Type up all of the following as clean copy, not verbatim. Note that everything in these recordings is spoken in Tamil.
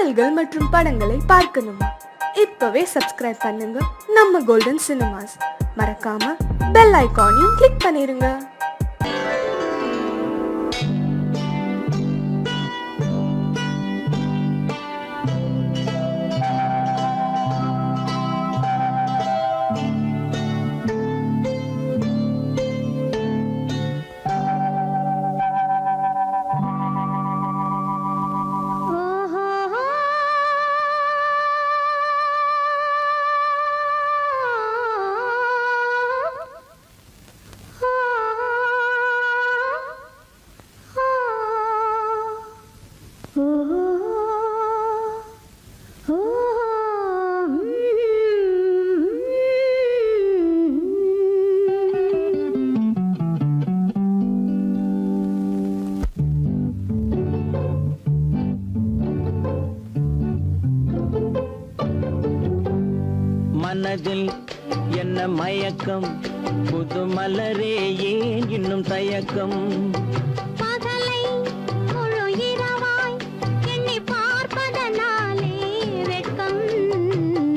பாடல்கள் மற்றும் படங்களை பார்க்கணுமா? இப்பவே சப்ஸ்கிரைப் பண்ணுங்க நம்ம கோல்டன் சினிமாஸ். மறக்காம பெல் ஐகானையும் கிளிக் பண்ணிருங்க. மனதில் என்ன மயக்கம், புது மலரே ஏன் இன்னும் தயக்கம்? பகலை முழு இரவாய் எண்ணி பார்ப்பதனாலே வெட்கம்.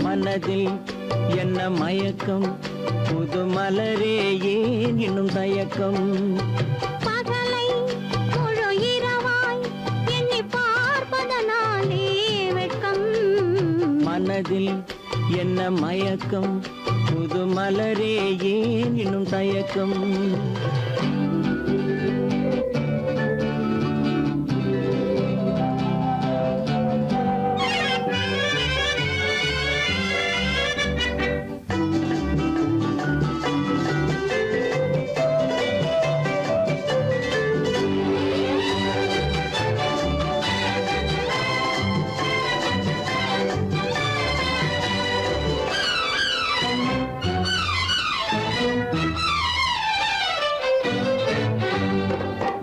மனதில் என்ன மயக்கம், புது மலரே ஏன் இன்னும் தயக்கம்? பகலை முழு இரவாய் எண்ணி பார்ப்பதனாலே வெட்கம். மனதில் என்ன மயக்கம், புது மலரே ஏன் இன்னும் தயக்கம்?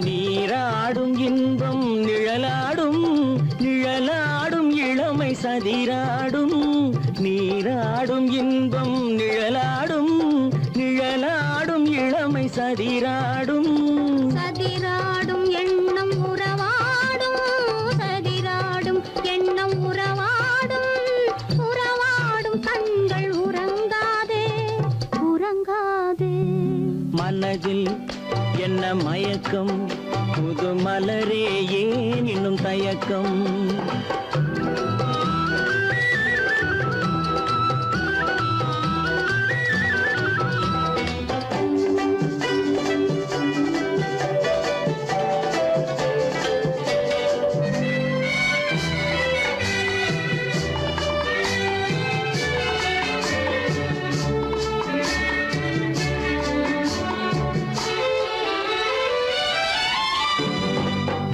நீராடும் இன்பம் நிழலாடும், நிழலாடும் இளமை சதிராடும். நீராடும் இன்பம் நிழலாடும், நிழலாடும் இளமை சதிராடும். சதிராடும் எண்ணம் உறவாடும், சதிராடும் எண்ணம் உறவாடும். உறவாடும் கண்கள் உறங்காதே, உறங்காதே. மனதில் என்ன மயக்கம், புது மலரே ஏன் இன்னும் தயக்கம்?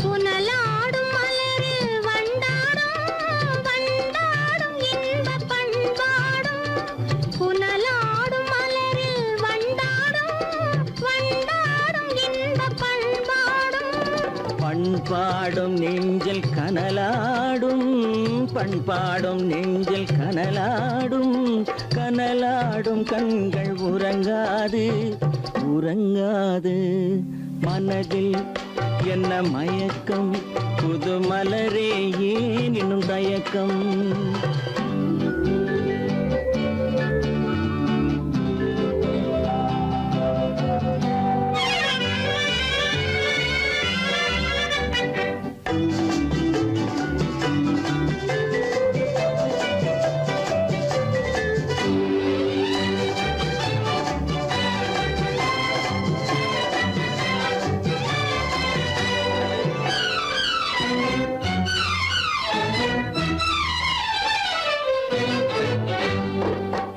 புனலாடும் மலரில் வண்டாடும், வண்டாடும் இன்பப் பண்பாடும். புனலாடும் மலரில் வண்டாடும், வண்டாடும் இன்பப் பண்பாடும். பண்பாடும் நெஞ்சில் கனலாடும், பண்பாடும் நெஞ்சில் கனலாடும். கனலாடும் கண்கள் உறங்காது, உறங்காது. மனதில் என்ன மயக்கம், புது மலரே ஏன் இன்னும் தயக்கம்?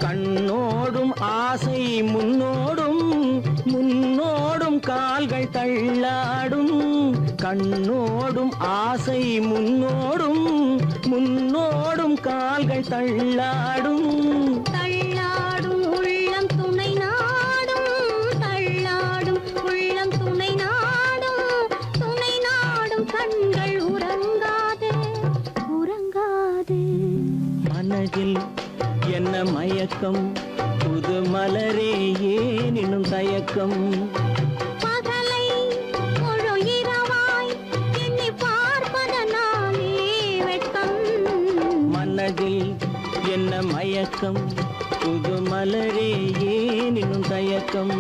கண்ணோடும் ஆசை முன்னோடும், முன்னோடும் கால்கள் தள்ளாடும். கண்ணோடும் ஆசை முன்னோடும், முன்னோடும் கால்கள் தள்ளாடும். தள்ளாடும் உள்ளம் துணை நாடும், தள்ளாடும் உள்ளம் துணை நாடும். துணை நாடும் கண்கள் உறங்காதே, உறங்காதே. மனதில் என்ன மயக்கம், புது மலரே ஏன் இன்னும் தயக்கம்? பகலை முழு இரவாய் எண்ணி பார்ப்பதனாலே வெட்கம். மனதில் என்ன மயக்கம் புது மலரே ஏன் இன்னும் தயக்கம்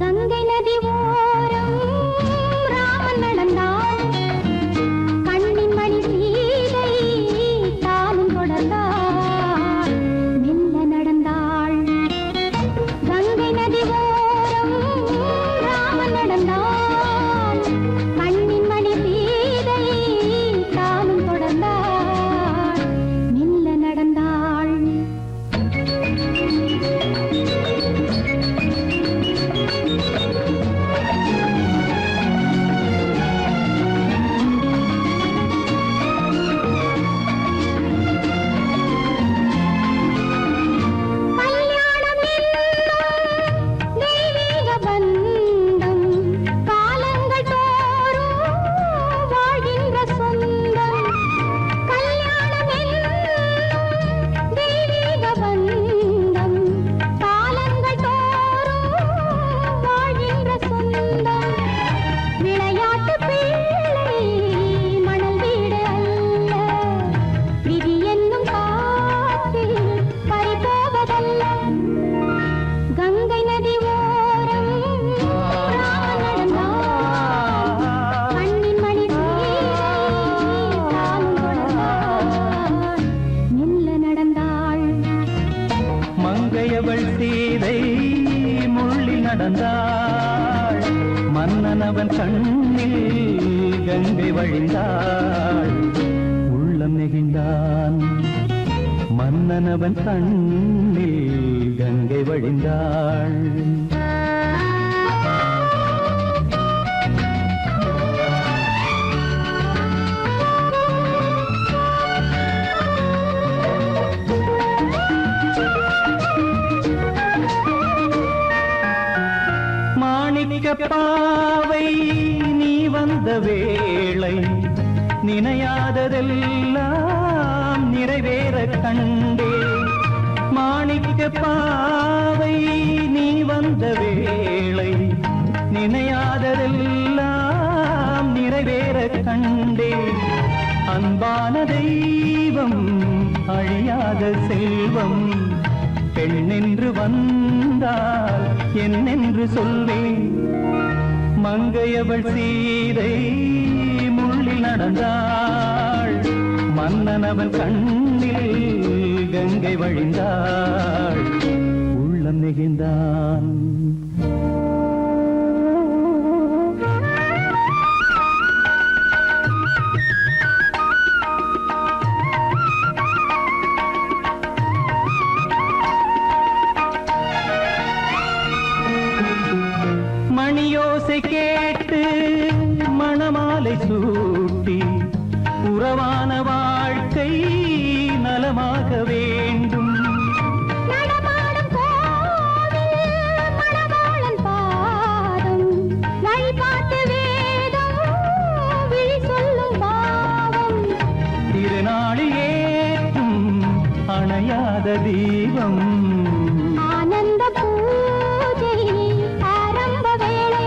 கங்கை நதி ஓரம் ராமன் நடந்தான் கண்ணின் மணி சீதை தானும் தொடர்ந்தாள் மெல்ல நடந்தாள் கங்கை நதி ஓரம் ராமன் நடந்தான் கண்ணின் மணி சீதை தானும் தொடர்ந்தாள் மெல்ல நடந்தாள் கல்யாணம் என்னும் தெய்வீக பந்தம் காலங்கள் தோறும் வாழ்கின்ற சொந்தம் கல்யாணம் என்னும் தெய்வீக பந்தம் காலங்கள் தோறும் வாழ்கின்ற சொந்தம் விளையாட்டு பிள்ளை மணல் வீடு அல்ல விதி என்னும் காற்றில் பறிபோவதல்ல கங்கை நதி ஓரம் ராமன் நடந்தான் கண்ணின் மணி சீதை தானும் தொடர்ந்தாள் மெல்ல நடந்தாள் மங்கையவள் சீதை முள்ளில் நடந்தாள் மன்னனவன் கண்ணில் கங்கை வழிந்தாள் உள்ளம் நெகிழ்ந்தான் மன்னனவன் கண்ணில் கங்கை வழிந்தாள் மாணிக்க பாவை நீ வந்த வேளை நினையாததெல்லாம் நிறைவேற கண்டே மாணிக்க பாவை நீ வந்த வேளை நினையாததெல்லாம் நிறைவேற கண்டே அன்பான தெய்வம் அழியாத செல்வம் பெண்ணென்று வந்தால் என்னென்று சொல்வேன் மங்கையவள் சீதை முள்ளில் நடந்தாள் மன்னனவன் கண்ணில் கங்கை வழிந்தாள் உள்ளம் நெகிழ்ந்தான் மணியோசை கேட்டு மணமாலை சூட்டி உறவான வாழ்க்கை நலமாக வேண்டும் நடமாடும் கோவில் மணவாளன் பாதம் வழிபாட்டு வேதம் விழி சொல்லும் பாவம் திருநாளில் ஏற்றும் அணையாத தீபம் ஆனந்த பூஜை ஆரம்ப வேளை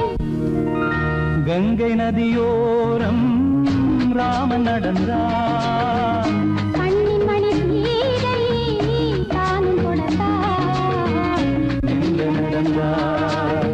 கங்கை நதியோரம் ராமன் நடந்தான் கண்ணின் மணி சீதை தானும் தொடர்ந்தாள் மெல்ல நடந்தாள்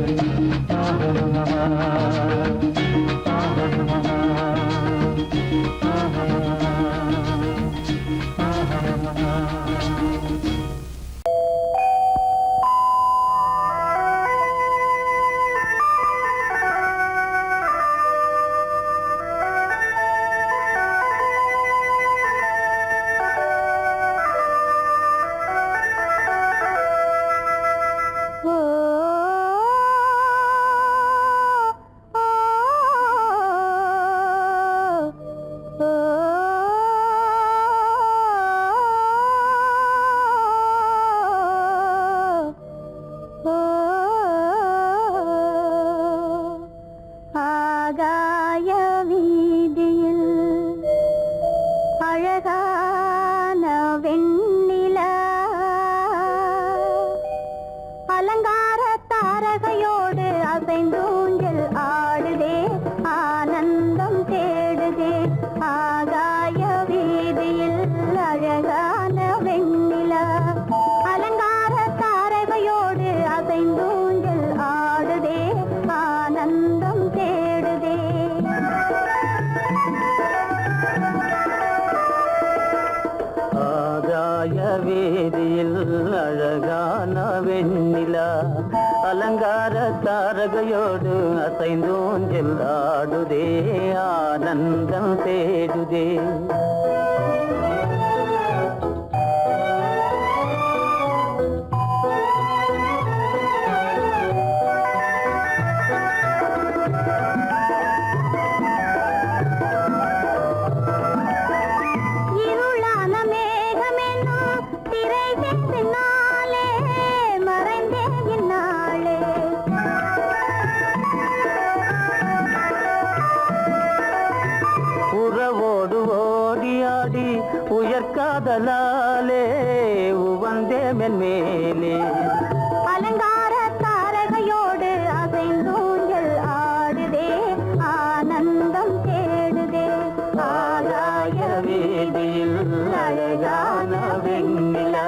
அலங்கார தாரகையோடு அசைந்தூஞ்சல் ஆடுதே, ஆனந்தம் தேடுதே. ஆகாய வீதியில் அழகான வெண்ணிலா, அலங்கார தாரகையோடு அசைந்தூஞ்சல் ஆடுதே, ஆனந்தம் தேடுதே. ஆகாய வீதியில் அழகான வெண்ணிலா, அலங்கார தாரகையோடு அசைந்தூஞ்சல் ஆடுதே, ஆனந்தம் தேடுதே. இருளான மேகமென்னும் திரை பின்னாலே மறைந்தே இந்நாளே. உறவோடு ஓடியாடி உயர்காதலாலே உவந்தே மென்மேலே. அலங்கார தாரகையோடு அசைந்தூஞ்சல் ஆடுதே, ஆனந்தம் தேடுதே. ஆகாய வீதியில் அழகான வெண்ணிலா,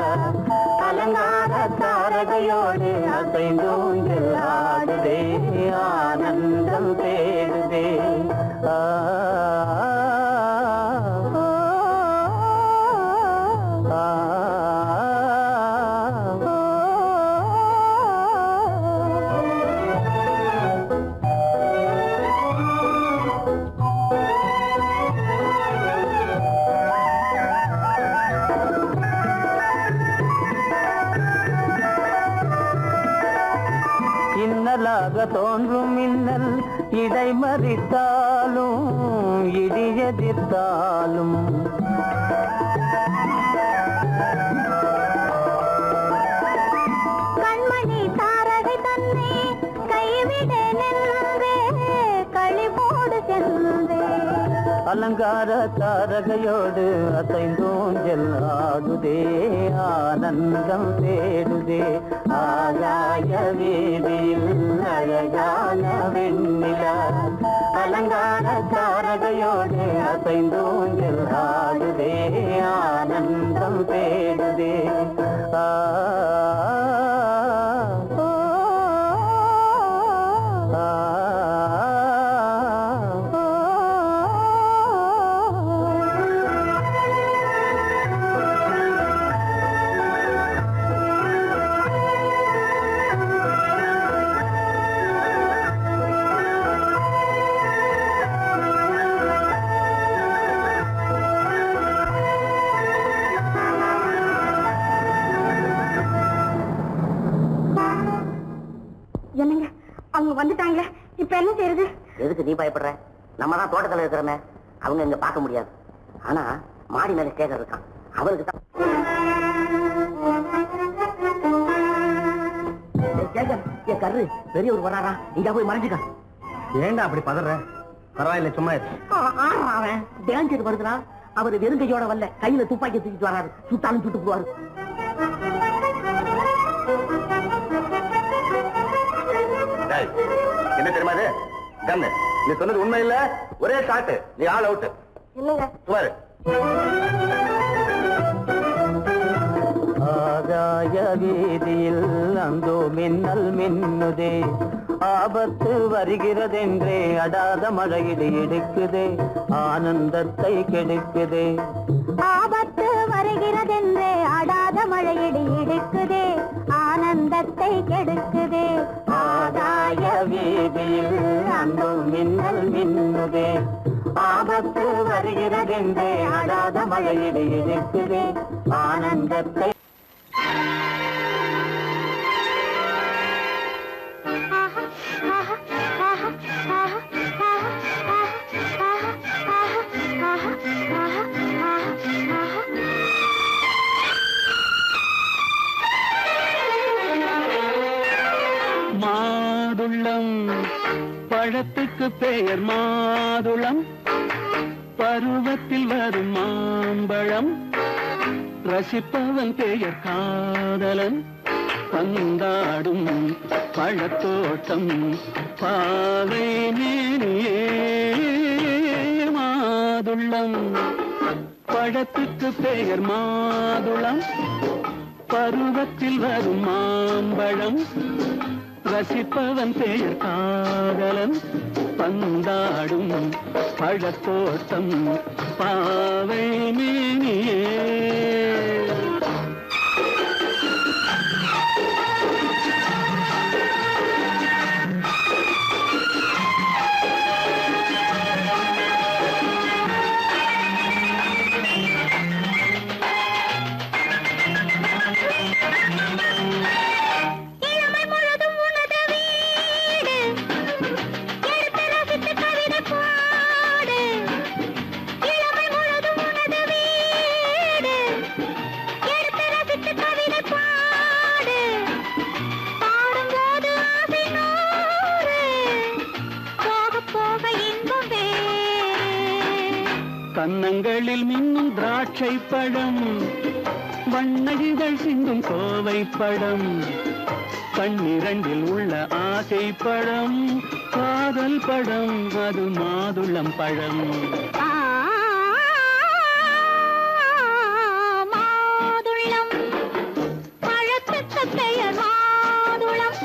அலங்கார தாரகையோடு அசைந்தூஞ்சல் ஆடுதே, ஆனந்தம் தேடுதே. ஆ ஆ, இன்னலாக தோன்றும் மின்னல் இடைமறித்தாலும் இடியெதிர்த்தாலும், கண்மணி தாரகை தன்னை கைவிட நின்றே, களிபோடு சென்றே. அலங்கார தாரகையோடு அசைந்தூஞ்சல் ஆடுதே, ஆனந்தம் தேடுதே. ஆகாய வீதியில் அழகான வெண்ணிலா, அலங்கார தாரகையோடு அசைந்தூஞ்சல் ஆடுதே, ஆனந்தம் தேடுதே. ஆ ஆ, என்னங்க அவங்க வந்துட்டாங்களே, இப்ப என்ன செய்யறது? எதுக்கு நீ பயப்படுற? நம்ம தான் தோட்டத்துல இருக்கிறோமே, அவங்க இங்க பார்க்க முடியாது. ஆனா மாடி மேல ஸ்டேஜர் இருக்கான், அவருக்கு தான். ஏய் கர்ரு, பெரியவர் வராரா, இங்க போய் மறைஞ்சுக்க. ஏண்டா அப்படி பதற? பரவாயில்ல, சும்மா இரு. அவன் டேஞ்சர் வருதுனா, அவர் வெறுங்கையோட வரல, கையில துப்பாக்கி தூக்கிட்டு வராரு, சுட்டாலும் சுட்டு போவாரு. என்ன தெரியுமா இது? கண்ணு, நீ சொன்னது உண்மை இல்ல, ஒரே ஷாட், நீ ஆல் அவுட். இல்லங்க சுமாரு. ஆகாய வீதியில் அந்தோ மின்னல் மின்னுதே, ஆபத்து வருகிறதென்றே அடாத மழையிடு இடுக்குதே, ஆனந்தத்தை கெடுக்குதே. ஆபத்து வருகிறதென்றே அடாத மழையிடி இடுக்குதே, ஆனந்தத்தை கெடுக்குதே. ஆகாய வீதியில் அந்தோ மின்னல் மின்னுதே, ஆபத்து வருகிறதென்றே அடாத மழையிடு இடுக்குதே, ஆனந்தத்தை. மாதுளம் பழத்துக்கு பெயர் மாதுளம், பருவத்தில் வரும் மாம்பழம், ரசிப்பவன் பெயர் காதலன், பந்தாடும் பழத்தோட்டம் பாவை மேனியே மாதுளம் பழத்துக்கு பெயர் மாதுளம் பருவத்தில் வரும் மாம்பழம் ரசிப்பவன் பெயர் காதலன் பந்தாடும் பழத்தோட்டம் பாவை மேனியே கன்னங்களில் மின்னும் திராட்சை பழம் வண்ணகிகள் சிந்தும் கோவை பழம் கண்ணிரண்டில் உள்ள ஆசை பழம் காதல் பழம் அது மாதுளம் பழம் மாதுளம் பழத்துக்கு பெயர் மாதுளம்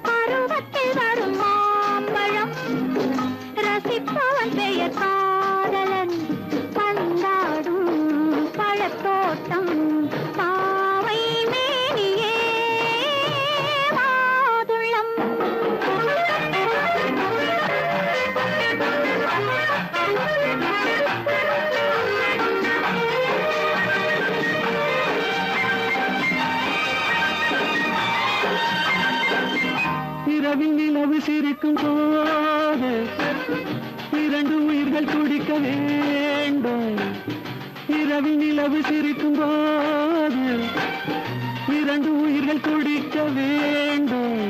பருவத்தில் வரும் மாம்பழம் ரசிப்பவன் பெயர் காதலன் பந்தாடும் பழத்தோட்டம் பாவை மேனியே மாதுளம் இரவில் நிலவு சிரிக்கும் போது இரண்டு உயிர்கள் துடிக்க வேண்டும் இரவில் நிலவு சிரிக்கும் போது இரண்டு உயிர்கள் துடிக்க வேண்டும்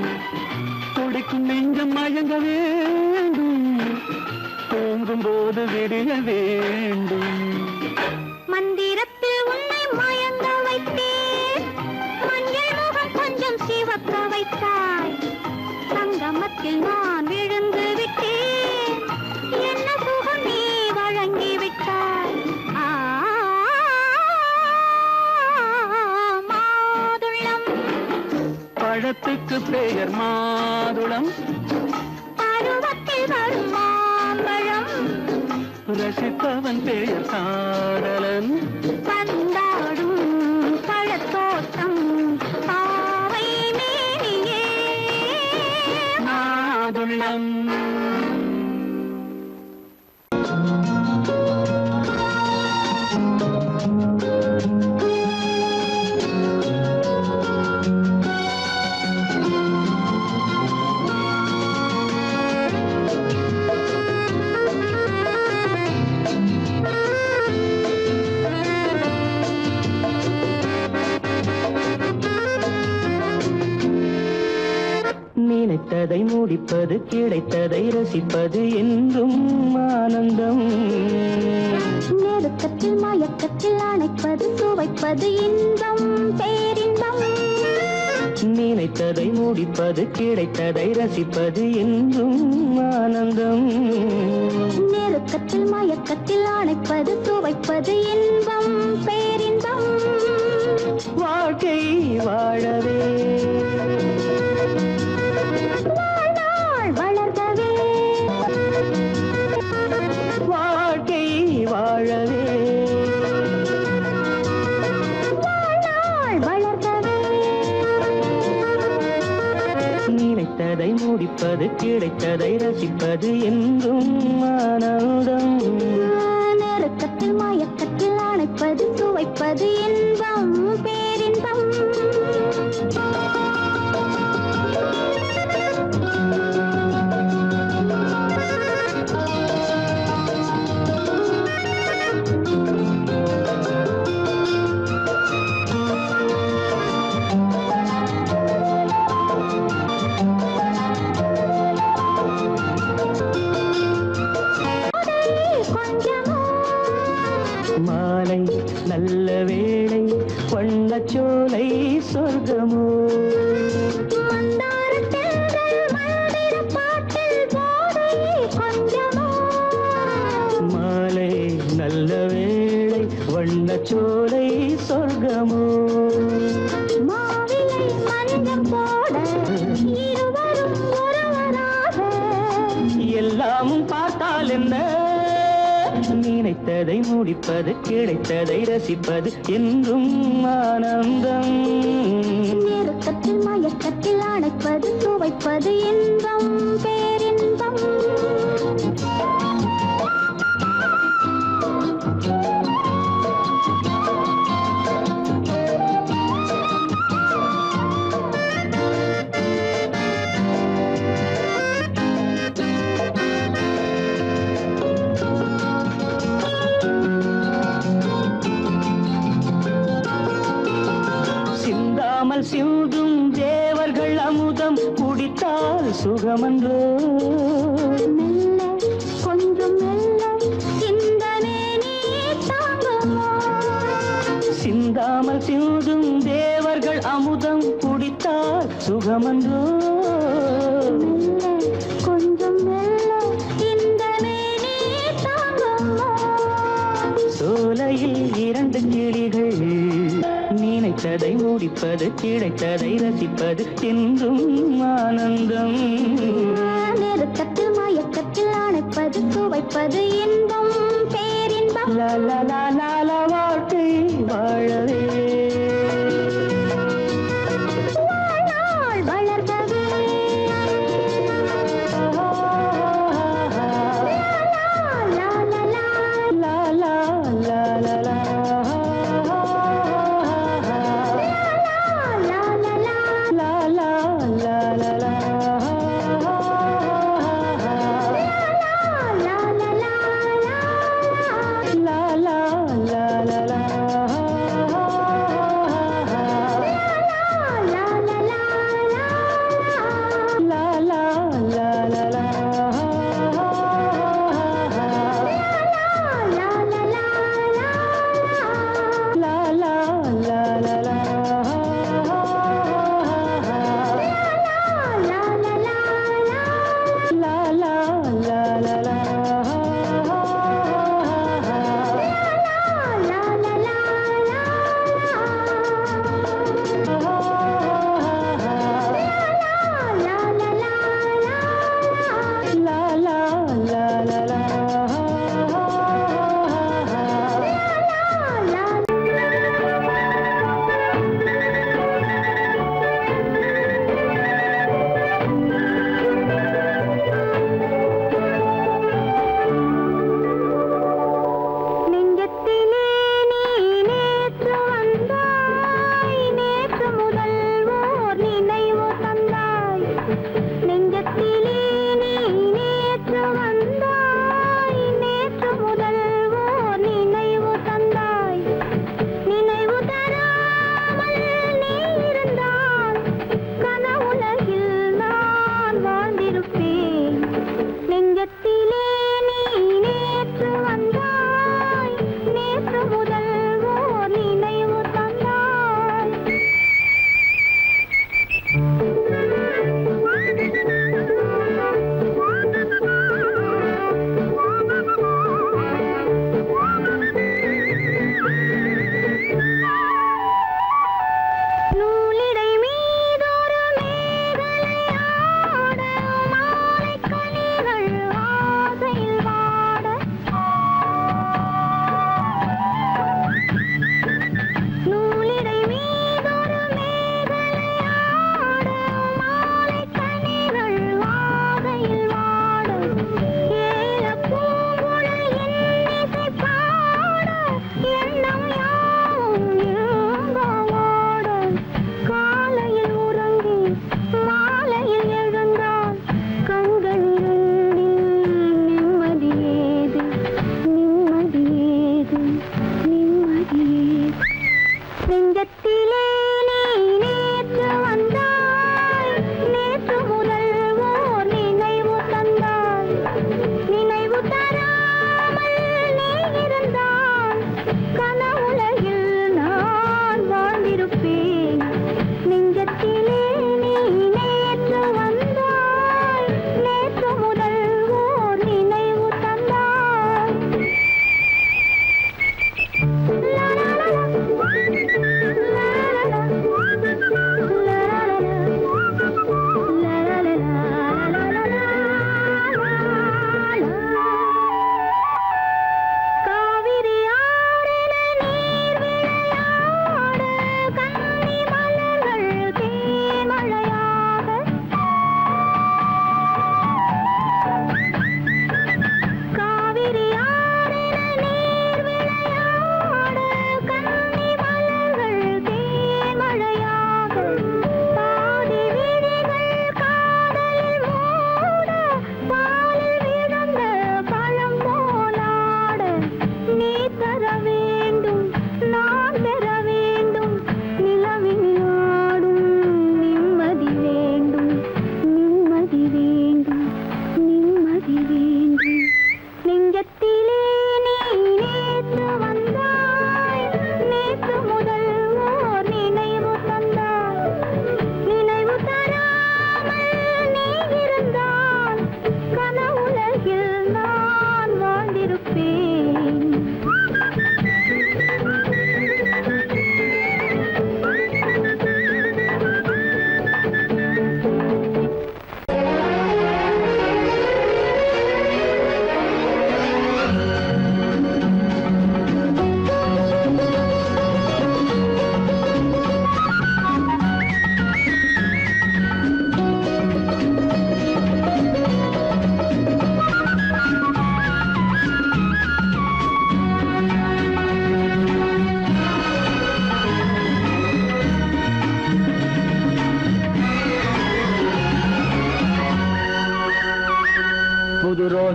துடிக்கும் நெஞ்சம் மயங்க வேண்டும் தூங்கும் போது விடிய வேண்டும் மந்திரத்தில் உன்னை மயங்க வைத்தேன் மஞ்சள் முகம் கொஞ்சம் சிவக்க வைத்தாய் சங்கமத்தில் நான் விழுந்து விட்டேன் என்ன சுகம் நீ வழங்கி விட்டாய் மாதுளம் பழத்துக்கு பெயர் மாதுளம் பருவத்தில் வரும் மாம்பழம் ரசிப்பவன் பெயர் காதலன் பந்தாடும் பழத்தோட்டம் பாவை மேனியே மாதுளம் நினைத்ததை முடிப்பது கிடைத்ததை ரசிப்பது என்றும் ஆனந்தம் நெருக்கத்தில் மயக்கத்தில் அணைப்பது சுவைப்பது இன்பம் பேரின்பம் நினைத்ததை முடிப்பது கிடைத்ததை ரசிப்பது என்றும் ஆனந்தம் நெருக்கத்தில் மயக்கத்தில் அணைப்பது சுவைப்பது இன்பம் பேரின்பம் வாழ்க்கை வாழவே வாழ்நாள் வளர்கவே வாழ்க்கை வாழவே வாழ்நாள் வளர்கவே நினைத்ததை முடிப்பது கிடைத்ததை ரசிப்பது என்றும் ஆனந்தம் நெருக்கத்தில் மயக்கத்தில் அணைப்பது சுவைப்பது இன்பம் பேரின்பம் மாலை நல்ல வேளை வண்ணச்சோ நினைத்ததை முடிப்பது கிடைத்ததை ரசிப்பது என்றும் ஆனந்தம். நெருக்கத்தில் மயக்கத்தில் அணைப்பது துவைப்பது இன்பம் பேரின்பம். சிந்தாமல் சிந்தும் தேவர்கள் அமுதம் குடித்தால் சுகமன்றோ. மெல்ல கொஞ்சம் மெல்ல சிந்தனே நீ தாங்குமோ. சிந்தாமல் சிந்தும் தேவர்கள் அமுதம் குடித்தால் சுகமன்றோ. மெல்ல கொஞ்சம் மெல்ல சிந்தனே நீ தாங்குமோ. சோலையில் இரண்டு கிளிகள் நினைத்ததை முடிப்பது கிடைத்ததை ரசிப்பது என்றும் ஆனந்தம். நெருக்கத்தில் மயக்கத்தில் அணைப்பது துவைப்பது இன்பம் பேரின்பம். லா லா லா லா லா வாழ்க்கை வாழவே வாழ்நாள் வளர்கவே. லா, லா, லா, லா. லா லா லா லா லா. லா, லா, லா. லா லா லா லா லா. லா, லா, லா, லா. லா லா லா லா லா.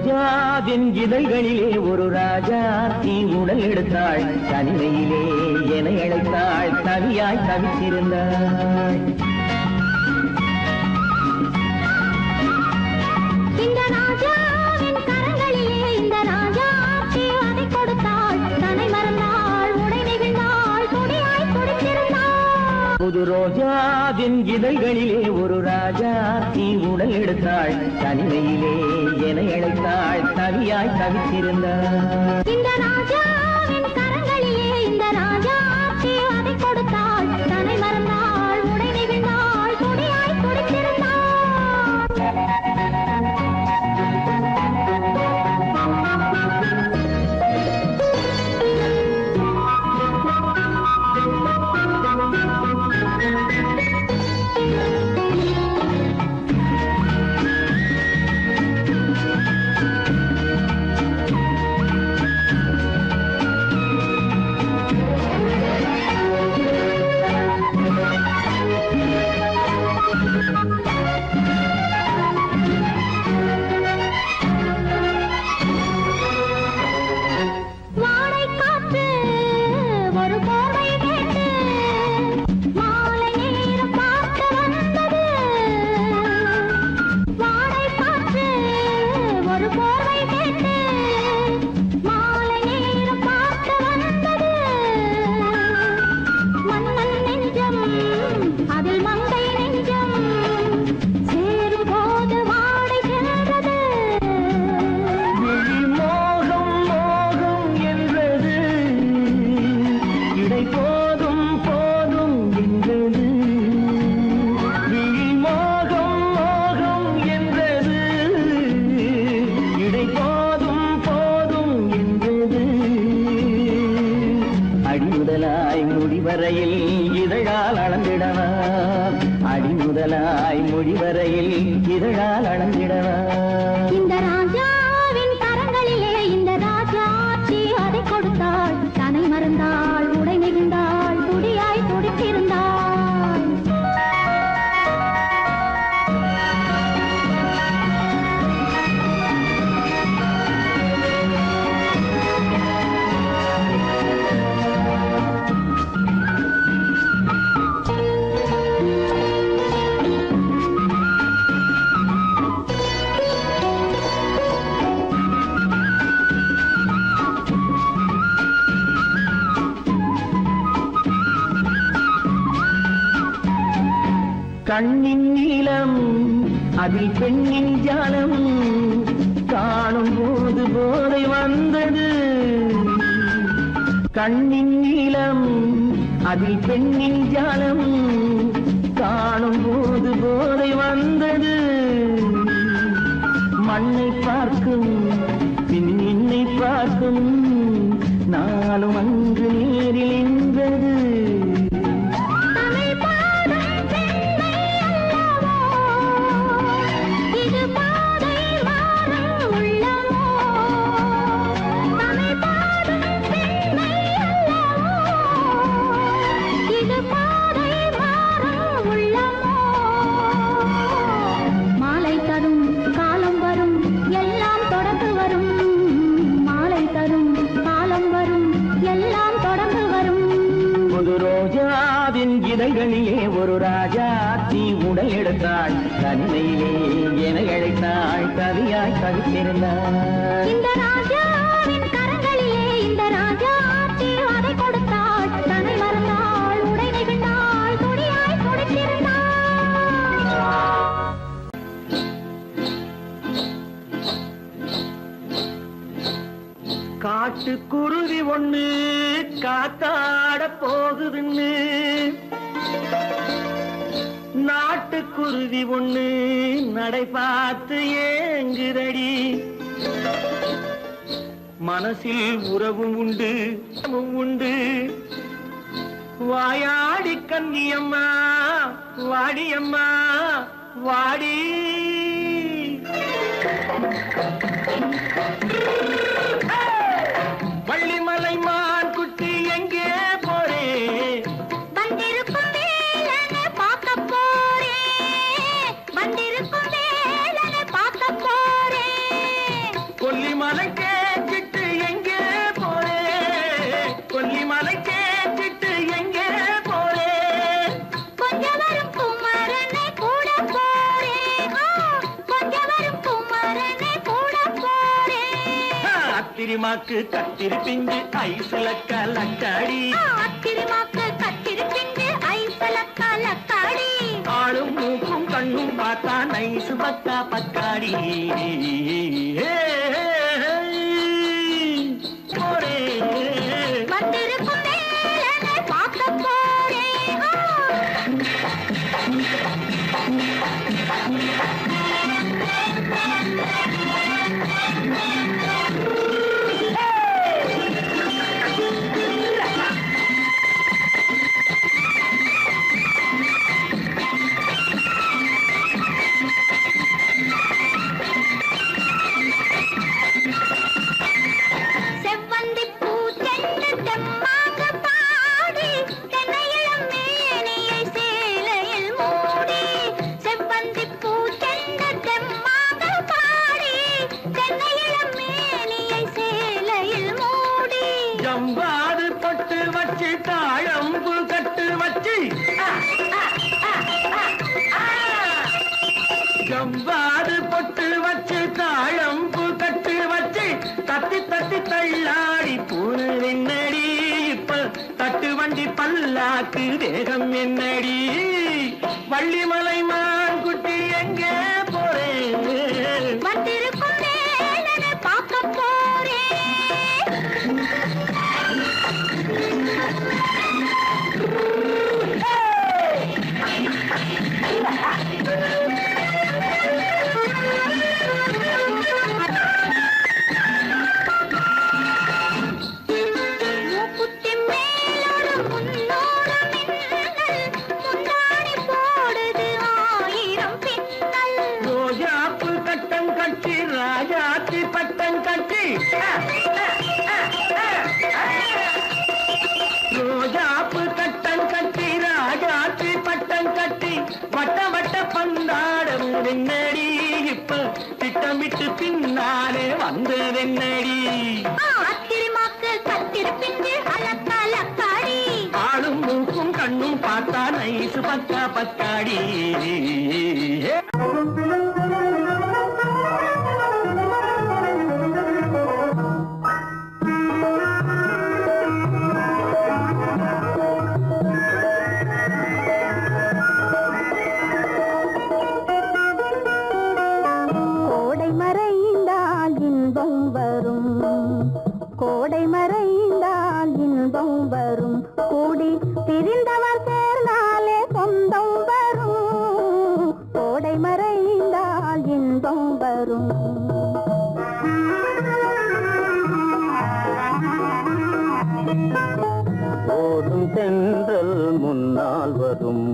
ரோஜாவின் இதழ்களிலே ஒரு ராஜா தீ உடல் எடுத்தாள் தனிமையிலே என அழைத்தாள் தவியாய் தவித்திருந்தாள் இந்த ராஜாவின் கரங்களிலே இந்த ராஜாத்தி அதை கொடுத்தாள் தன்னை மறந்தாள் உடை நெகிழ்ந்தாள் துடியாய் துடித்திருந்தாள் புது ரோஜாவின் இதழ்களிலே ஒரு ராஜா தீ உடல் எடுத்தாள் தனிமையிலே என அழைத்தாள் தவியாய் தவித்திருந்தாள் இந்த ராஜாவின் கரங்களிலே இந்த ராஜாத்தி அதை கொடுத்தாள் தன்னை மறந்தாள் உடை நெகிழ்ந்தாள் துடியாய் துடித்திருந்தாள் வாடை காற்று ஒரு போர்வை கேட்டு மாலை நேரம் பார்க்க வந்தது வாடை காற்று ஒரு போர்வை கேட்டு மாலை நேரம் பார்க்க வந்தது மன்னன் நெஞ்சம் அதில் மங்கை நெஞ்சம் சேரும் போது வாடை சென்றது விழி மோகம் மோகம் என்றது இடை போதும் போதும் என்றது விழி மோகம் மோகம் என்றது இடை போதும் போதும் என்றது அடிமுதலாய் முடிவரையில் இதழால் அளந்திடவா அடிமுதலாய் முடிவரையில் இதழால் அளந்திடவா இந்த ராஜாவின் கரங்களிலே இந்த ராஜாச்சி அதை கொடுத்தாள் தன்னை மறந்தாள் உடை நெகிழ்ந்தாள் துடியாய் துடித்திருந்தாள் கண்ணின் நீளம் அதில் பெண்ணின் ஜாலம் காணும் போது போதை வந்தது கண்ணின் நீளம் அதில் பெண்ணின் ஜாலம் காணும் போது போதை வந்தது மண்ணை பார்க்கும் பின் என்னை பார்க்கும் நாளும் அங்கு நேரில் என்றது தமிழ் பாடும் பெண்மை அல்லவோ இது பாதை மாறும் உள்ளமோ தமிழ் பாடும் பெண்மை அல்லவோ இது பாதை மாறும் உள்ளமோ மாலை தரும் காலம் வரும் எல்லாம் தொடர்ந்து வரும் மாலை தரும் காலம் வரும் எல்லாம் தொடர்ந்து வரும் புது ரோஜாவின் இதழ்களிலே ஒரு ராஜா தீ உடல் எடுத்தாள் தனிமையிலே என அழைத்தாள் கவியாய் கவித்திருந்தாள் இந்த ராஜாவின் கரங்களிலே இந்த ராஜாத்தி அதை கொடுத்தாள் தன்னை மறந்தாள் உடை நெகிழ்ந்தாள் துடியாய் துடித்திருந்தாள் காட்டுக்குருவி ஒண்ணு காத்தாட போகுதுன்னு நாட்டுக்குருவி ஒண்ணு நடை பார்த்து ஏங்குதடி மனசில் உறவும் உண்டு உண்டு வாயாடி கன்னியம்மா வாடியம்மா வாடி வள்ளிமலை மான் குட்டி எங்கே போறே வந்திருக்கும் வேலனை பார்க்க போறேன் வந்திருக்கும் வேலனை பார்க்க போறேன் அத்திரிமாக்கு கத்திருப்பிஞ்சு ஐசுல கலக்காடி அத்திரிமாக்கு கத்திருப்பிஞ்சு ஐசுல கலக்காடி ஆளும் மூக்கும் கண்ணும் பார்த்தா நைசு பக்கா பக்காடி வந்திருக்கும் வேலனை பார்க்க போறேன் செவ்வந்தி பூ தென்று தெம்மாக பாடி தென்னையிளம் மேனியை சேலையில் மூடி செவ்வந்தி பூ தென்று தெம்மாக பாடி தென்னையிளம் மேனியை சேலையில் மூடி ஜம்பாது பொட்டு வச்சு தாழம்பு கட்டு வச்சு ஜம்பாது பொட்டு வச்சு தாழம்பு கட்டு வச்சு தட்டி தட்டி தள்ளாடி பூரு என்னடி இப்ப தட்டு வண்டி பல்லாக்கு தேகம் என்னடி வள்ளிமலை மான் குட்டி எங்கே போறேன் வந்திருக்கும் வேலனை பார்க்க போறேன் மூக்குத்தி மேலோடு முன்னோடு மின்னல் முந்தாணி போடுது ஆயிரம் பின்னல் ரோஜாப்பு கட்டம் கட்டி ராஜாத்தி பட்டம் கட்டி ரோஜாப்பு கட்டம் கட்டி ராஜாத்தி பட்டம் கட்டி வட்ட வட்ட பந்தாடம் என்னடி இப்ப திட்டமிட்டு பின்னாலே வந்ததென்னடி அத்திரிமாக்கு கத்திருப்பிஞ்சு அலக்காடி ஆளும் மூக்கும் கண்ணும் பார்த்தா நைசு பக்கா பக்காடி கோடை மறைந்தால் இன்பம் வரும் கோடை மறைந்தால் இன்பம் வரும் கூடி பிரிந்தவர் சேர்ந்தாலே சொந்தம் வரும் கோடை மறைந்தால் இன்பம் வரும் ஓடும் தென்றல் முன்னால் வரும்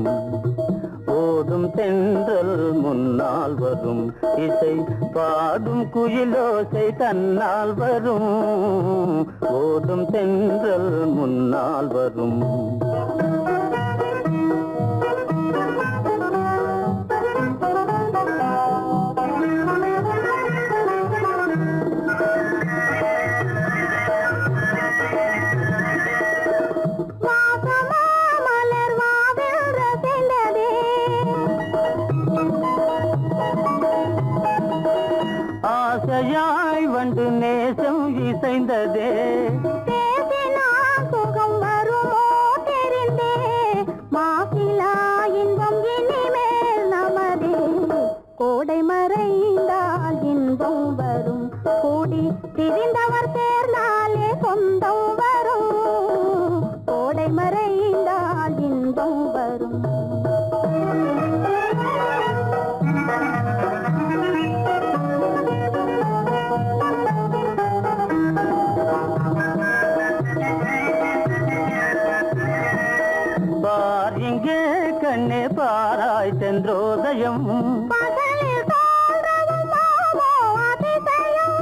ஓடும் தென்றல் முன்னால் வரும் இசை பாடும் குயிலோசை தன்னால் வரும் ஓடும் தென்றல் முன்னால் வரும் மலர் வாவில் ரசிந்ததே ஆசையாய் வண்டு நேசம் இசைந்ததே பேசினால் சுகம் வருமோ தெரிந்தே மாசிலா இன்பம் இனிமேல் நமதே கோடை மறைந்தால் இன்பம் வரும் கூடி திரிந்தவர் சேர்ந்தாலே சொந்தம் வரும் கோடை மறைந்தால் இன்பம் வரும் பார் இங்கே கண்ணே பாராய் சென்றோதயம் பகலில் தோன்றவும் மாமோ அதிசயம்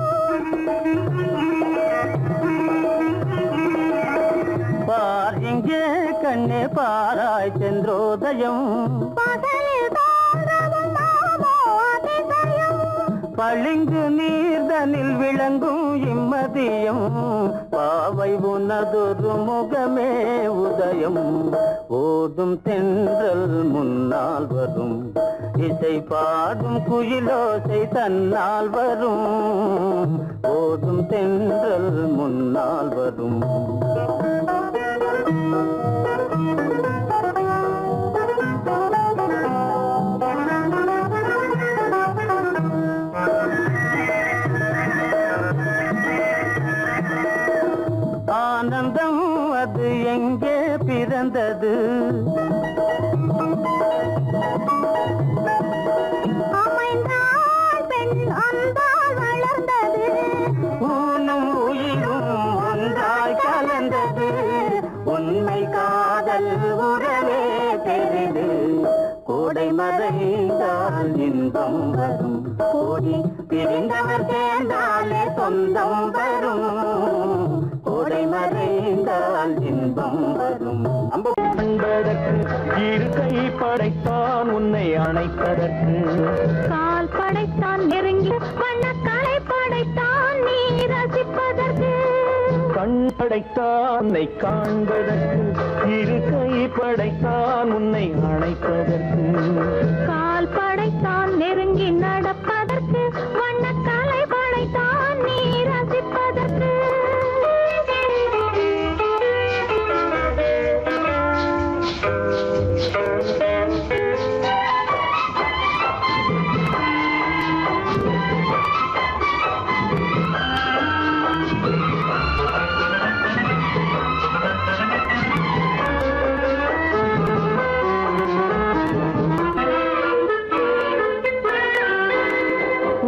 பார் இங்கே கண்ணே பாராய் சென்றோதயம் பகலில் தோன்றவும் மாமோ அதிசயம் பளிங்கு நீர்தனில் விளங்கும் இம்மதியம் பாவை உனதொரு முகமே உதயம் ஓடும் தென்றல் முன்னால் வரும் இசை பாடும் குயிலோசை தன்னால் வரும், போதும் தென்றல் முன்னால் வரும். ஆனந்தம் அது எங்கே பிறந்தது? அமைந்தாள் பெண் அன்பால் வளர்ந்தது, ஊனும் உயிரும் ஒன்றாய் கலந்தது, உண்மை காதல் உறவே தெரிது. கோடை மறைந்தால் இன்பம் வரும், கோடி பிரிந்தவர் சேர்ந்தாலே சொந்தம் வரும். கோடை மறைந்தால் இன்பம் வரும். அன்பதற்கு இரு கை படைத்தான் உன்னை அணைப்பதற்கு, கால் படைத்தான் நெருங்கி வண்ணக்காலை படைத்தான் நீ ரசிப்பதற்கு, கண் படைத்தான் உன்னை காண்பதற்கு, இரு கை படைத்தான் உன்னை அணைப்பதற்கு, கால் படைத்தான் நெருங்கி நடப்பதற்கு, வண்ணக்காலை படைத்தான் நீ ரசிப்பதற்கு.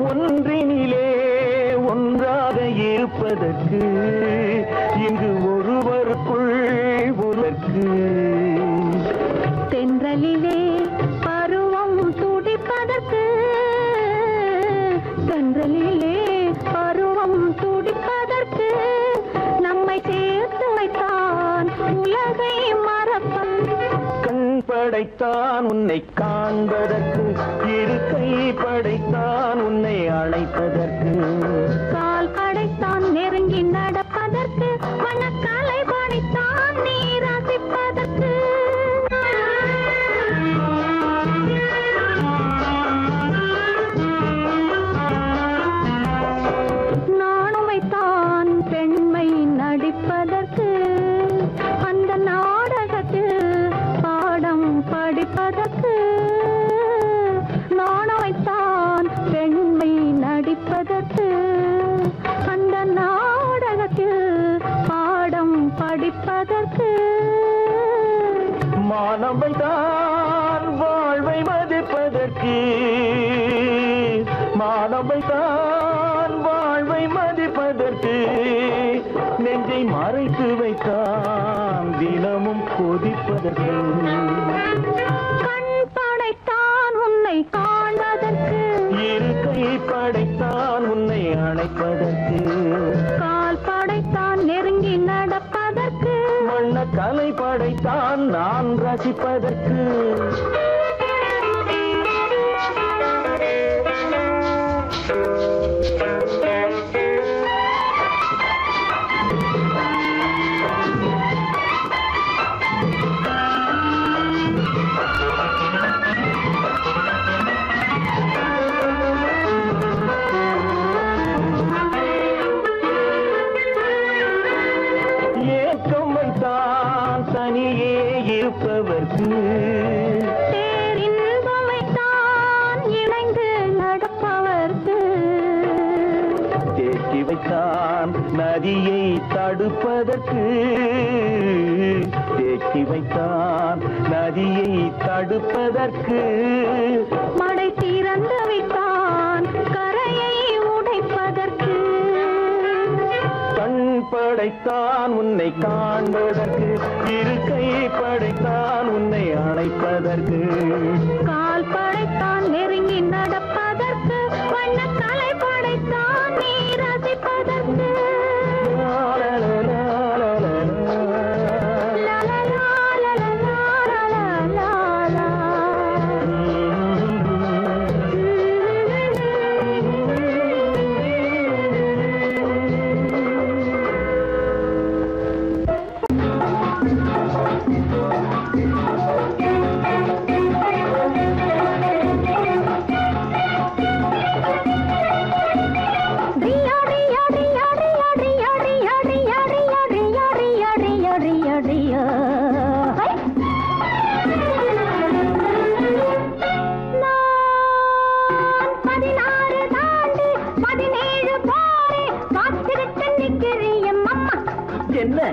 ஒன்றினிலே ஒன்றாக இருப்பதற்கு, இங்கு ஒருவருக்குள் ஒருவருக்கு. தென்றலிலே பருவம் துடிப்பதற்கு, தென்றலிலே பருவம் துடிப்பதற்கு, நம்மை சேர்த்து வைத்தான் உலகை மறப்பன். கண் படைத்தான் உன்னை காண்பதற்கு, இரு கை படைத்தான் உன்னை அழைப்பதற்கு, கால் படைத்தான் நெருங்கி நடப்பதற்கு, வண்ணக்காலை படைத்தான் நீ ரசிப்பதற்கு. நாணுமைத்தான் பெண்மை நடிப்பதற்கு, அந்த நாடகத்தில் பாடம் படிப்பதற்கு. நாணுமைத்தான் பெண்மை நடிப்பதற்கு, அந்த நாடகத்தில் பாடம் படிப்பதற்கு. மானவைதான் வாழ்வை மதிப்பதற்கு, மானவைதான் வாழ்வை மதிப்பதற்கு, நெஞ்சை மறைத்து வைத்தான் தினமும் கொதிப்பதற்கு. கண் படைத்தான் உன்னை காண்பதற்கு, இரு கை படைத்தான் உன்னை அணைப்பதற்கு, கால் படைத்தான் நெருங்கி நடப்பதற்கு, வண்ண கலை படைத்தான் நான் ரசிப்பதற்கு. ஏக்கம் வைத்தான் தனியே இருப்பவர்க்கு, பேரின்பம் வைத்தான் இணைந்து நடப்பவர்க்கு, தேக்கி வைத்தான் நதியை தடுப்பதற்கு, தேக்கி வைத்தான் நதியை தடுப்பதற்கு, மடை திறந்து வைத்தான் கரையை உடைப்பதற்கு. கண் படைத்தான் உன்னை காண்பதற்கு, இரு கை படைத்தான் உன்னை அணைப்பதற்கு, கால் படைத்தான் நெருங்கி நடப்பதற்கு, வண்ணக்கலை படைத்தான் நீ ரசிப்பதற்கு. என்ன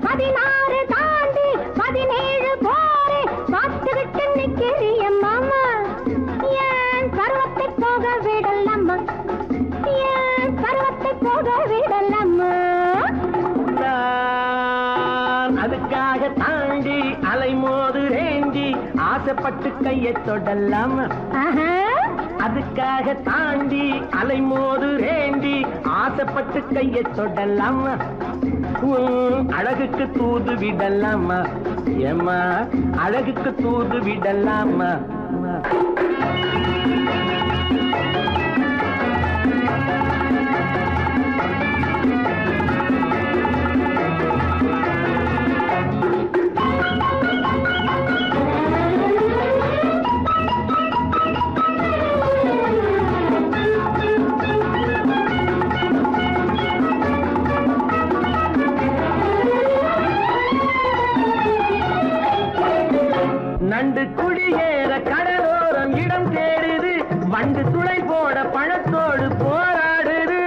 16 தாண்டி 17 போரே பார்த்துக்கிட்டு நிக்கிறிய மாமா ஏன் பருவத்தை போக விடலாமா ஏன் பருவத்தை போக விடலாமா அதுக்காக தாண்டி அலைமோது ரேண்டி ஆசைப்பட்டு கையை தொடலாமா அதுக்காக தாண்டி அலைமோது ரேண்டி ஆசைப்பட்டு கையை தொடலாமா அழகுக்கு தூது விடலாமா ஏமா அழகுக்கு தூது விடலாமா நண்டு குடியேற கடலோரம் இடம் தேடுது வண்டு துளை போட பழத்தோடு போராடுது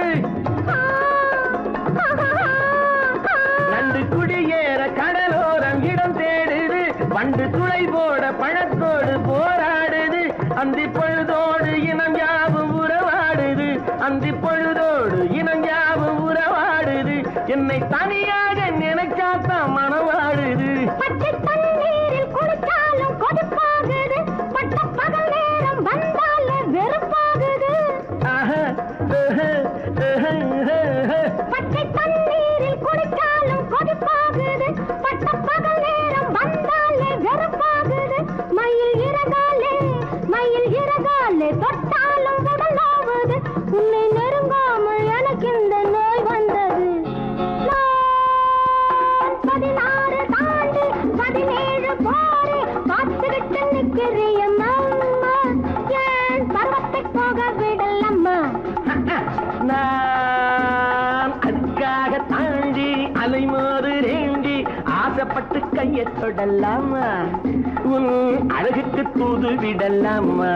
நண்டு குடியேற கடலோரம் இடம் தேடுது வண்டு துளை போட பழத்தோடு போராடுது அந்தி பொழுதோடு இனம் யாவும் உறவாடுது அந்தி பொழுதோடு இனம் யாவும் உறவாடுது என்னை தனியாக நினைச்சாத்தான் மனவாடுது பச்சை தண்ணீரில் குளிச்சாலும் கொதிப்பாகுது பட்ட பகல் நேரம் வந்தாலே வெறுப்பாகுது பச்சை தண்ணீரில் குளிச்சாலும் கொதிப்பாகுது பட்ட பகல் நேரம் வந்தாலே வெறுப்பாகுது மயில் இறகாலே தொட்டாலும் உடலாவது உன்னை நெருங்காமல் எனக்கு இந்த நோய் வந்தது 16 தாண்டி 17 போரே பார்த்துக்கிட்டு நிக்கிறிய மாமா ஏன் பருவத்தை போக விடலாமா நான் அதுக்காக தாண்டி அலைமோது ரேண்டி ஆசைப்பட்டு கையை தொடலாமா உன் அழகுக்கு தூது விடலாமா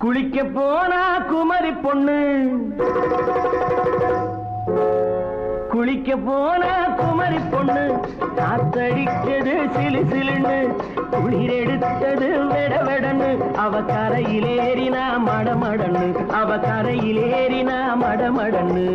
குளிக்க போனா குமரி பொண்ணு குளிக்க போனா குமரி பொண்ணு காத்தடிச்சது சிலு சிலுன்னு குளிர் எடுத்தது வெடவெடன்னு அவ கரையிலேறினா மடமடன்னு அவ கரையிலேறினா மடமடன்னு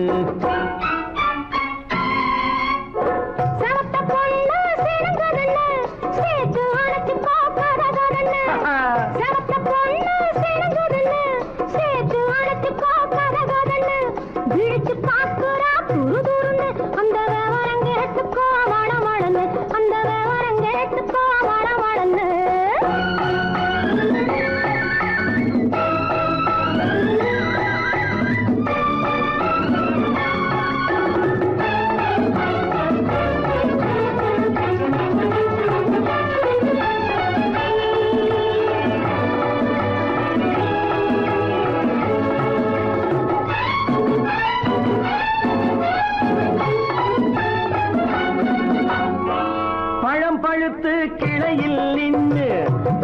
கிளையில் நின்று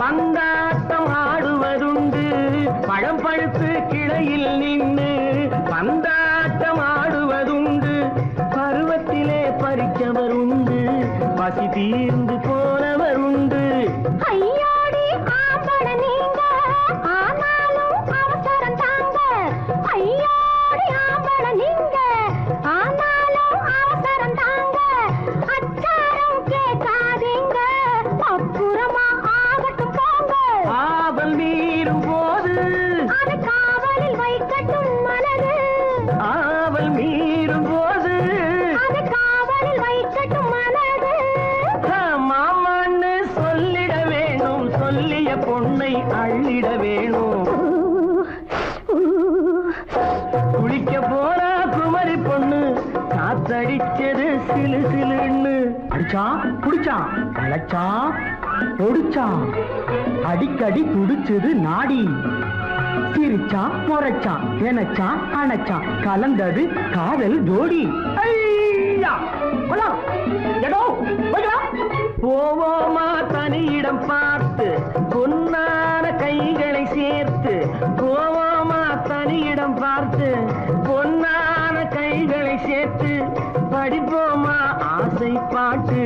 பந்தாட்டம் ஆடுவதுண்டு பழம் பழுத்து கிளையில் நின்று பந்தாட்டம் ஆடுவதுண்டு பருவத்திலே பறிச்சவர் உண்டு பசி தீர்ந்து போனவர் உண்டு ஐயோடி ஆம்பட நீங்க ஆனாலும் அவசரம் தாங்க ஐயோடி ஆம்பட நீங்க ஆனாலும் அவசரம் தாங்க அச்சாரம் கேட்காதீங்க அப்புறமா ஆகட்டும் போங்க ஆவல் மீறும் போது அது காவலில் வைக்கட்டும் மனது ஆவல் மீறும் போது அது காவலில் வைக்கட்டும் மனது மாமான்னு சொல்லிட வேணும் சொல்லிய பொண்ணை அள்ளிட வேணும் குளிக்க போறா குமரி பொண்ணு காத்தடிச்சது சிலு சிலுன்னு. அடிச்சான் புடிச்சான் அழைச்சான் பொடிச்சான் அடிக்கடி துடிச்சது நாடி. சிரிச்சான் முறைச்சான் நினைச்சான் அணைச்சான் கலந்தது காதல் ஜோடி. ஐயா! போலாம். எடோ, போய்க்கலாம். போவோமா தனியிடம் பார்த்து பொன்னான கைகளை சேர்த்து. போவோமா தனியிடம் பார்த்து பொன்னான கைகளை சேர்த்து. படிப்போமா ஆசை பாட்டு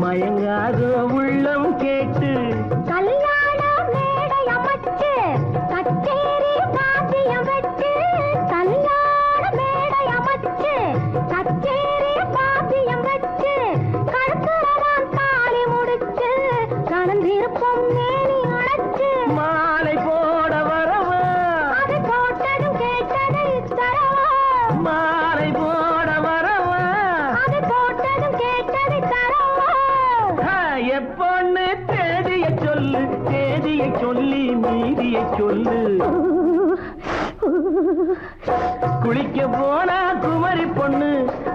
மயங்காத உள்ளம் கேட்டு. கல்யாண மேடை அமைச்சு கச்சேரி வாத்தியம் வச்சு. கல்யாண மேடை அமைச்சு கச்சேரி வாத்தியம் வச்சு. கழுத்துறவான் தாலி முடிச்சு கலந்திருப்போம் மேனி அடைச்சு. மாலை போட வரவா அது போட்டதும் கேட்டதை தரவா. மாலை போட வரவா அது போட்டதும் கேட்டதை தரவா. எப்பொண்ணு தேதியை சொல்லு தேதியை சொல்லி மீதியை சொல்லு. குளிக்க போனா குமரி பொண்ணு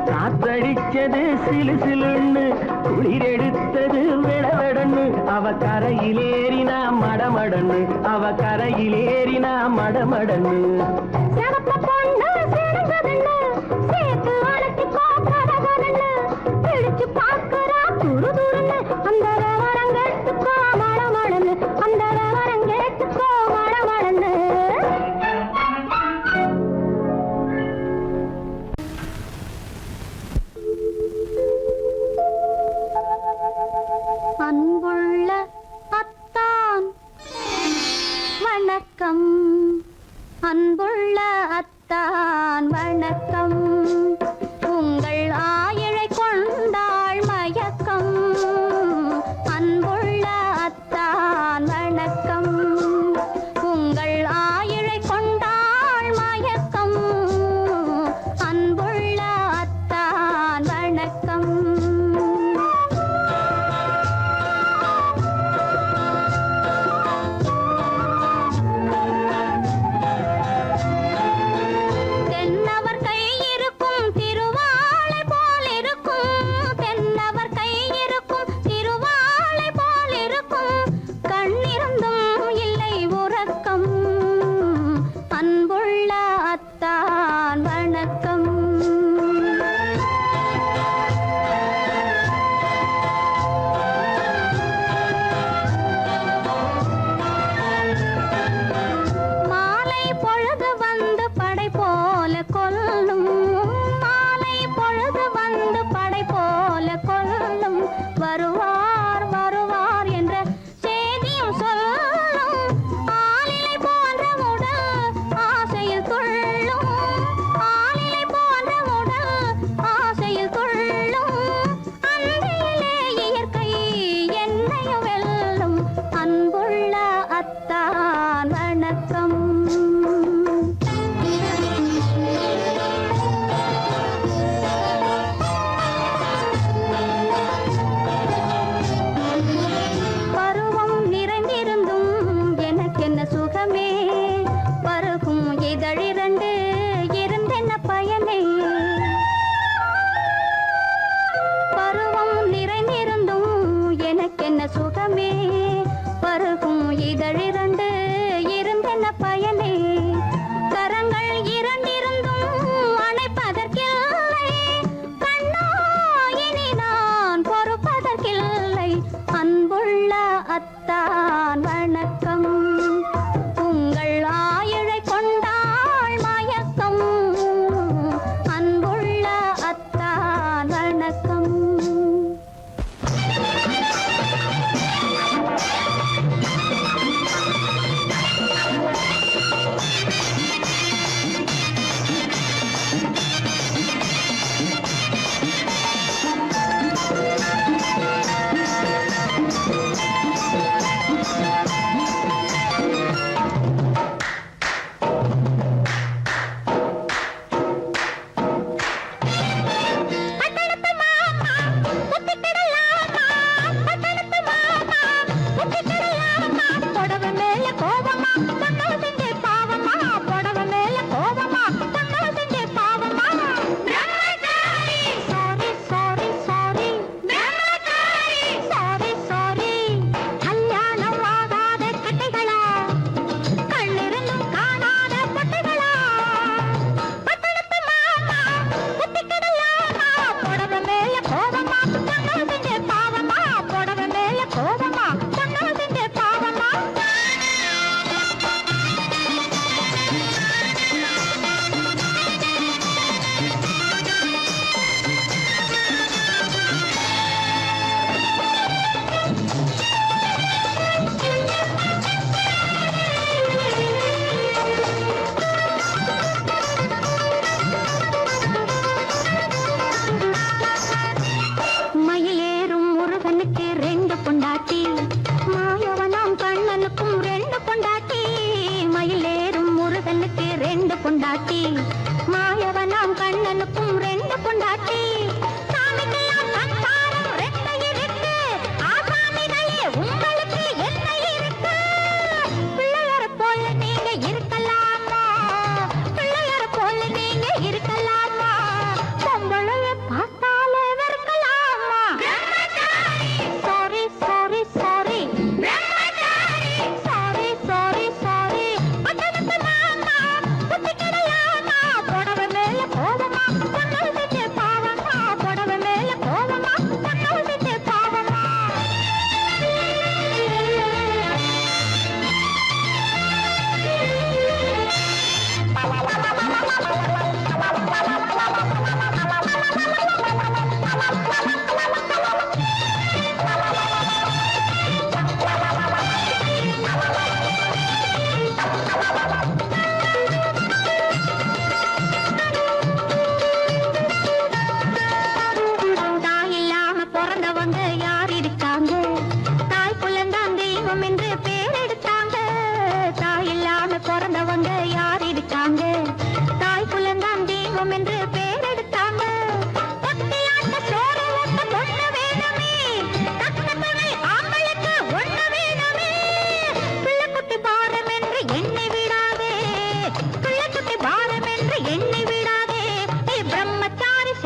காத்தடிச்சது சிலு சிலுன்னு. குளிர் எடுத்தது விடவெடன்னு. அவ கரையிலேறினா மடமடன்னு. அவ கரையிலேறினா மடமடன்னு. சிவப்பு பொண்ணு சிறந்ததுன்னு சேர்த்து அழைச்சிக்கோ கதகதன்னு. பிடிச்சு பார்க்கறா துரு துருன்னு. அந்த வரங்கெட்டுக்கோ மடமடன்னு. அந்த வரங்கெட்டுக்கோ மடமடன்னு. அன்புள்ள அத்தான் வணக்கம். அன்புள்ள அத்தான் வணக்கம்.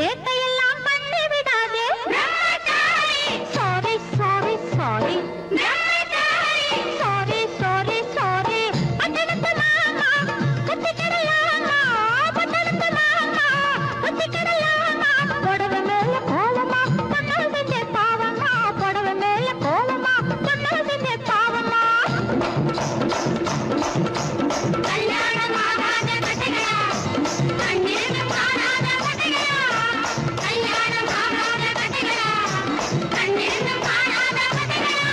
சேட்டையெல்லாம் பண்ணி விடாதே sorry sorry sorry sorry sorry sorry பட்டணத்து மாமா குத்திக்கடலாமா பட்டணத்து மாமா குத்திக்கடலாமா புடவை மேல கோலமா பொண்ணு செஞ்ச பாவமா புடவை மேல கோலமா பொண்ணு செஞ்ச பாவமா கல்யாணம் ஆகாத கட்டைகளா கண்ணீர் காணாத கட்டைகளா கல்யாணம் ஆகாத கட்டைகளா கண்ணீர் காணாத கட்டைகளா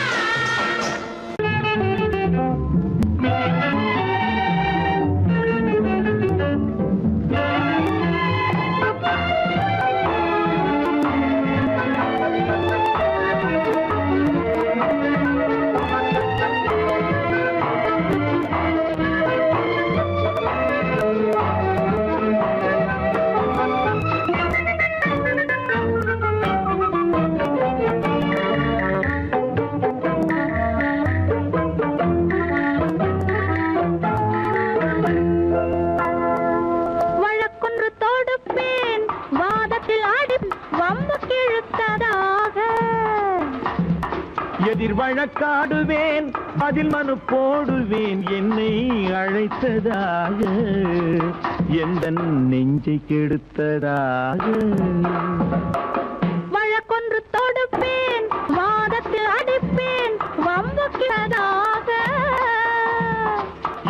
வழக்கொன்று தொடுப்பேன் வாதத்தில் ஆடி வம்பு கிழுத்ததாக எதிர் வழக்காடுவேன் அதில் மனு போடுவேன் என்னை அழைத்ததாக எந்த நெஞ்சை கெடுத்ததாக வழக்கொன்று தொடுப்பேன் வாதத்தில் அடிப்பேன் வம்பு கிழதாக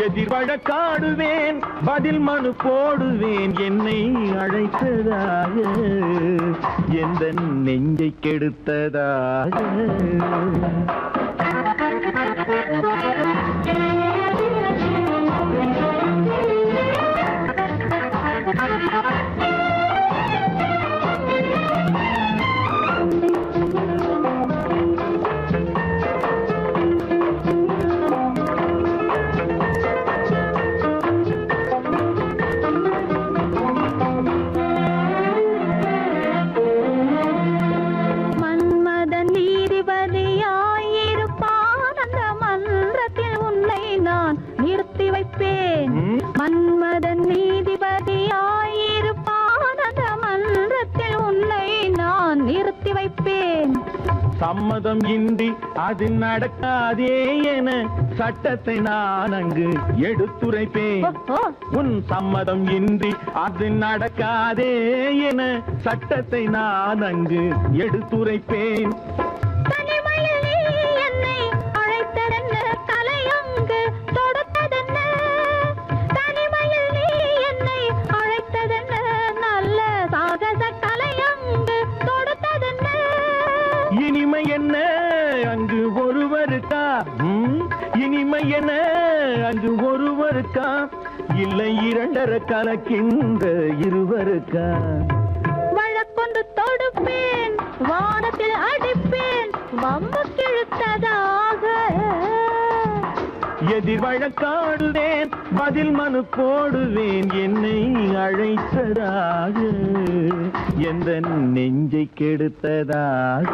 எதிர் வழக்காடுவேன் பதில் மனு போடுவேன் என்னை அழைத்ததாக எந்த நெஞ்சை கெடுத்ததாக மன்மத நீதிபதியாயிருப்பான் அந்த மன்றத்தில் உன்னை நான் நிறுத்தி வைப்பேன் மன்மத நீதிபதியாயிருப்பான் அந்த மன்றத்தில் உன்னை நான் நிறுத்தி வைப்பேன் சம்மதம் இன்றி அது நடக்காதே என சட்டத்தை நான் அங்கு எடுத்துரைப்பேன் ஓஹோ, உன் சம்மதம் இன்றி அது நடக்காதே என சட்டத்தை நான் அங்கு எடுத்துரைப்பேன் தனிமையில் நீ என்னை அழைத்ததென்ன தலையங்கு தொடுத்ததென்ன தனிமையில் நீ என்னை அழைத்ததென்ன நல்ல சாகச தலையங்கு தொடுத்ததென்ன இனிமை என்ன அங்கு ஒருவருக்கா இனிமை என்ன அங்கு ஒருவருக்கா இல்லை இரண்டரை கலக்கின்ற இருவருக்கா வழக்கொன்று தொடுப்பேன் வானத்தில் அடிப்பேன் வம்பு கிழுத்ததாக எதிர் வழக்காடுவேன் பதில் மனு போடுவேன் என்னை அழைத்ததாக எந்த நெஞ்சை கெடுத்ததாக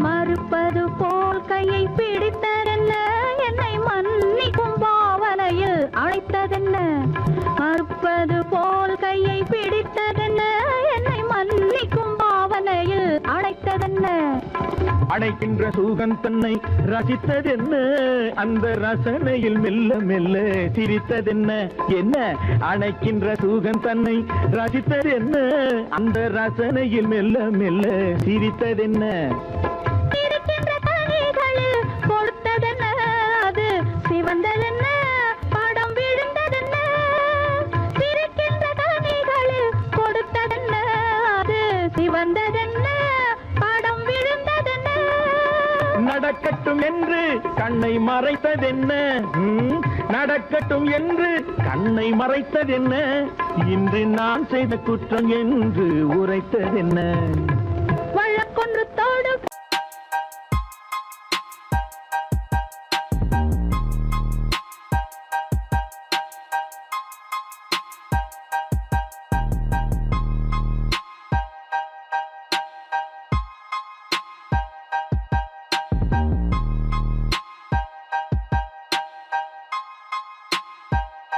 மறுப்பது போல் கையை பிடித்ததென்ன என்னை மன்னிக்கும் பாவனையில் அழைத்ததென்ன மறுப்பது போல் கையை பிடித்ததென்ன என்னை மன்னிக்கும் பாவனையில் அழைத்ததென்ன அடைக்கின்ற சூகன் தன்னை ரசித்ததென்ன அந்த ரசனையில் மெல்ல மெல்ல சிரித்ததென்ன என்ன அணைக்கின்ற சூகன் தன்னை ரசித்ததென்ன அந்த ரசனையில் மெல்ல மெல்ல சிரித்ததென்ன இருக்கின்ற கனிகளில் கொடுத்ததென்ன அது சிவந்ததென்ன படம் விழுந்ததென்ன இருக்கின்ற கனிகளில் கொடுத்ததென்ன அது சிவந்ததென்ன படம் விழுந்ததென்ன நடக்கட்டும் என்று கண்ணை மறைத்ததென்ன நடக்கட்டும் என்று கண்ணை மறைத்ததென்ன இன்று நான் செய்த குற்றம் என்று உரைத்ததென்ன வழக்கொன்று தொடு